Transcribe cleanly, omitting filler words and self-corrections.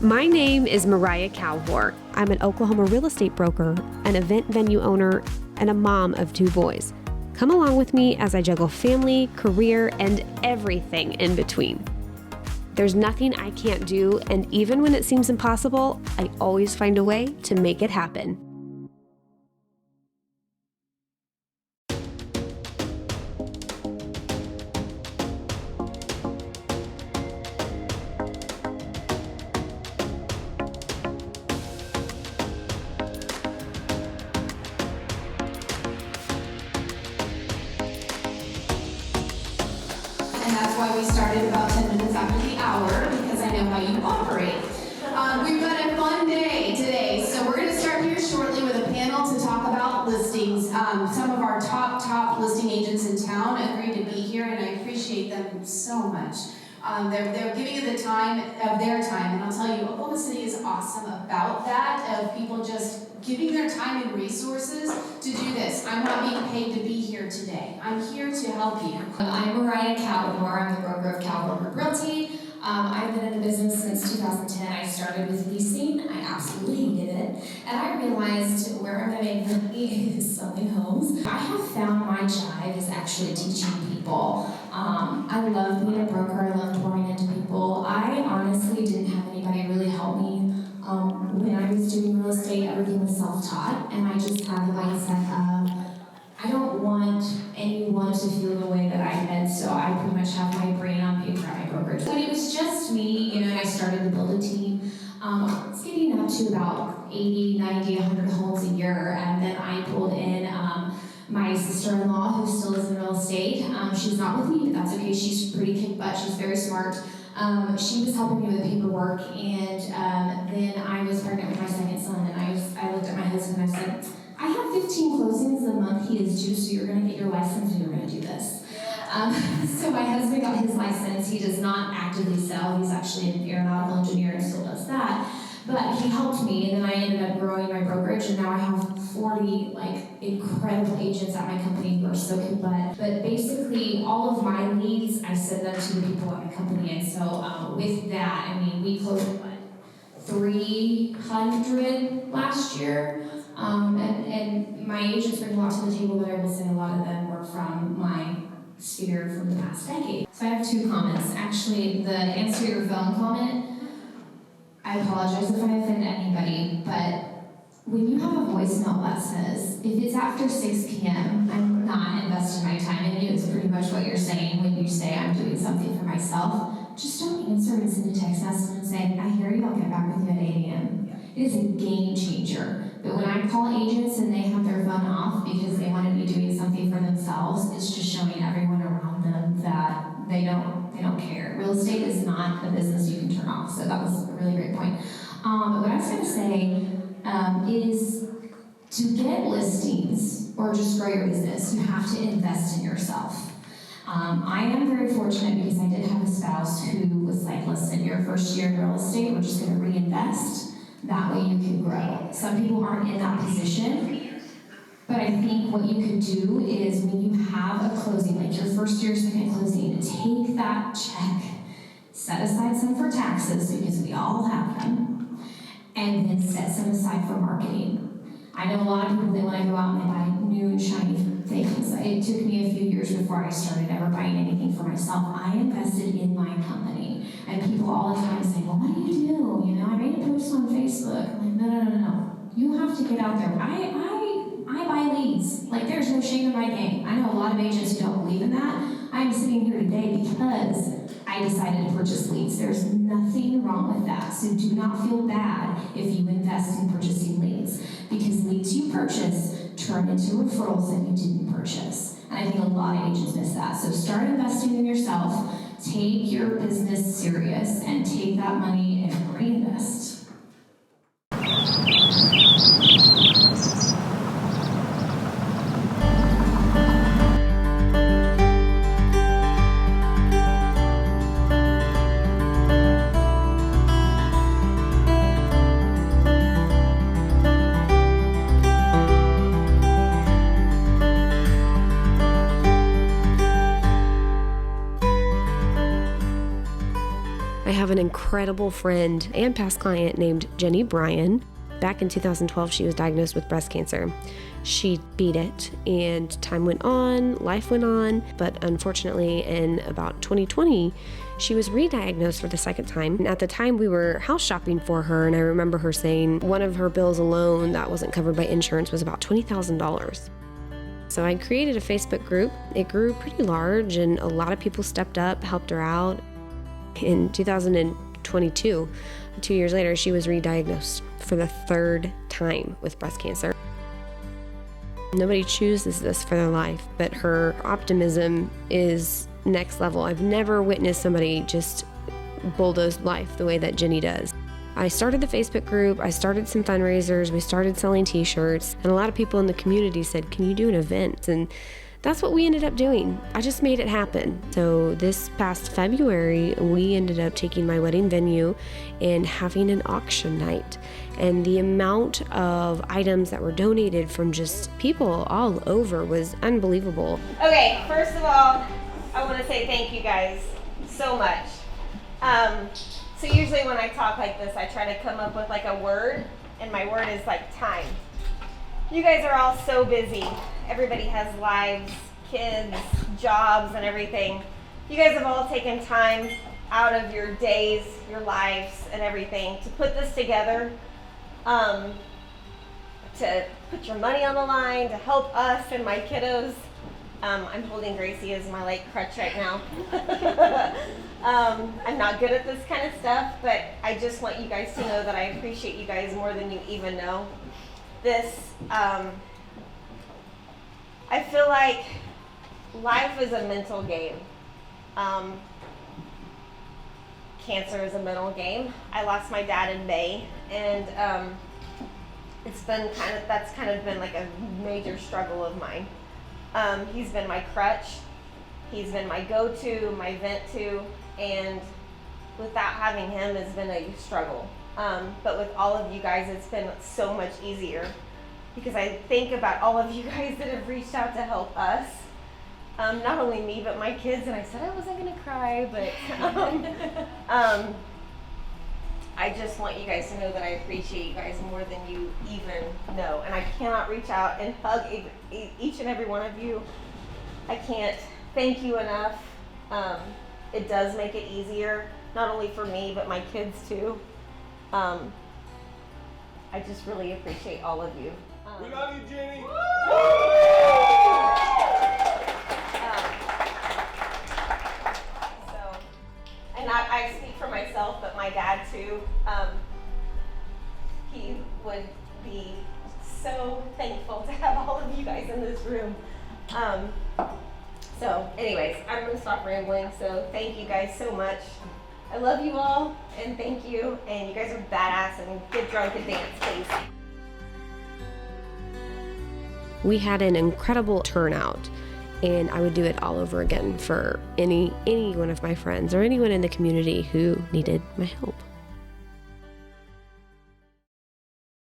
My name is Mariah Calvor. I'm an Oklahoma real estate broker, an event venue owner, and a mom of 2 boys. Come along with me as I juggle family, career, and everything in between. There's nothing I can't do, and even when it seems impossible, I always find a way to make it happen. And that's why we started about 10 minutes after the hour, because I know how you operate. We've got a fun day today, so we're going to start here shortly with a panel to talk about listings. Some of our top listing agents in town agreed to be here, and I appreciate them so much. They're giving you the time of their time, and I'll tell you, Oklahoma City is awesome about that, of people just giving their time and resources to do this. I'm not being paid to be here today. I'm here to help you. I'm Mariah Calvor. I'm the broker of Calvor Realty. I've been in the business since 2010. I started with leasing. I absolutely hated it. And I realized where I'm going to make money is selling homes. I have found my jive is actually teaching people. I love being a broker. I love pouring into people. I honestly didn't have anybody really help me. When I was doing real estate, everything was self-taught, and I just had the mindset of, I don't want anyone to feel the way that I did, so I pretty much have my brain on paper at my brokerage. When it was just me, and I started to build a team, it's getting up to about 80, 90, 100 homes a year, and then I pulled in my sister-in-law, who still is in real estate. She's not with me, but that's okay. She's pretty kick butt. She's very smart. She was helping me with paperwork, and then I was pregnant with my second son, and I looked at my husband and I said, I have 15 closings a month he is due, so you're going to get your license and you're going to do this. So my husband got his license. He does not actively sell. He's actually an aeronautical engineer and still does that. But he helped me, and then I ended up growing my brokerage, and now I have 40 incredible agents at my company who are so good. But basically, all of my leads, I send them to the people at my company. And so with that, we closed 300 last year. And my agents bring a lot to the table, but I will say a lot of them were from my sphere from the past decade. So I have 2 comments. Actually, the answer your phone comment, I apologize if I offend anybody, but when you have a voicemail that says, if it's after 6 p.m., I'm not investing my time in you, it's pretty much what you're saying when you say I'm doing something for myself. Just don't answer and send a text message and say, I hear you, I'll get back with you at 8 a.m. It is a game changer. But when I call agents and they have their phone off because they want to be doing something for themselves, it's just showing everyone around them that they don't care. Real estate is not a business you can turn off, so that was a really great point. What I was going to say is to get listings or just grow your business, you have to invest in yourself. I am very fortunate because I did have a spouse who was like, listen, your first year in real estate, we're just going to reinvest. That way you can grow. Some people aren't in that position, but I think what you could do is when you have a closing, like your first year, second closing, take that check, set aside some for taxes because we all have them, and then set some aside for marketing. I know a lot of people, they want to go out and they buy new and shiny things. It took me a few years before I started ever buying anything for myself. I invested in my company. And people all the time say, well, what do you do? I made a post on Facebook. I'm like, no. You have to get out there. I buy leads. There's no shame in my game. I know a lot of agents who don't believe in that. I'm sitting here today because I decided to purchase leads. There's nothing wrong with that. So do not feel bad if you invest in purchasing leads, because leads you purchase turn into referrals that you didn't purchase. And I think a lot of agents miss that. So start investing in yourself. Take your business serious and take that money and reinvest. incredible friend and past client named Jenny Bryan. Back in 2012, she was diagnosed with breast cancer. She beat it, and time went on, life went on, but unfortunately in about 2020, she was re-diagnosed for the second time. And at the time, we were house shopping for her, and I remember her saying one of her bills alone that wasn't covered by insurance was about $20,000. So I created a Facebook group. It grew pretty large, and a lot of people stepped up, helped her out. In 2022, 2 years later, she was re-diagnosed for the third time with breast cancer. Nobody chooses this for their life, but her optimism is next level. I've never witnessed somebody just bulldoze life the way that Jenny does. I started the Facebook group, I started some fundraisers, we started selling t-shirts, and a lot of people in the community said, can you do an event? And that's what we ended up doing. I just made it happen. So this past February, we ended up taking my wedding venue and having an auction night. And the amount of items that were donated from just people all over was unbelievable. Okay, first of all, I want to say thank you guys so much. So usually when I talk like this, I try to come up with like a word, and my word is like time. You guys are all so busy. Everybody has lives, kids, jobs, and everything. You guys have all taken time out of your days, your lives, and everything to put this together, to put your money on the line, to help us and my kiddos. I'm holding Gracie as my like crutch right now. I'm not good at this kind of stuff, but I just want you guys to know that I appreciate you guys more than you even know. This, I feel like life is a mental game. Cancer is a mental game. I lost my dad in May, and that's kind of been like a major struggle of mine. He's been my crutch. He's been my go-to, my vent to, and without having him, it's been a struggle. But with all of you guys, it's been so much easier because I think about all of you guys that have reached out to help us. Not only me, but my kids. And I said I wasn't gonna cry, but I just want you guys to know that I appreciate you guys more than you even know. And I cannot reach out and hug each and every one of you. I can't thank you enough. It does make it easier, not only for me, but my kids too. I just really appreciate all of you. We love you, Jenny. And I speak for myself, but my dad too. He would be so thankful to have all of you guys in this room. So anyways, I'm gonna stop rambling. So thank you guys so much. I love you all, and thank you. And you guys are badass, and get drunk and dance, please. We had an incredible turnout, and I would do it all over again for any one of my friends or anyone in the community who needed my help.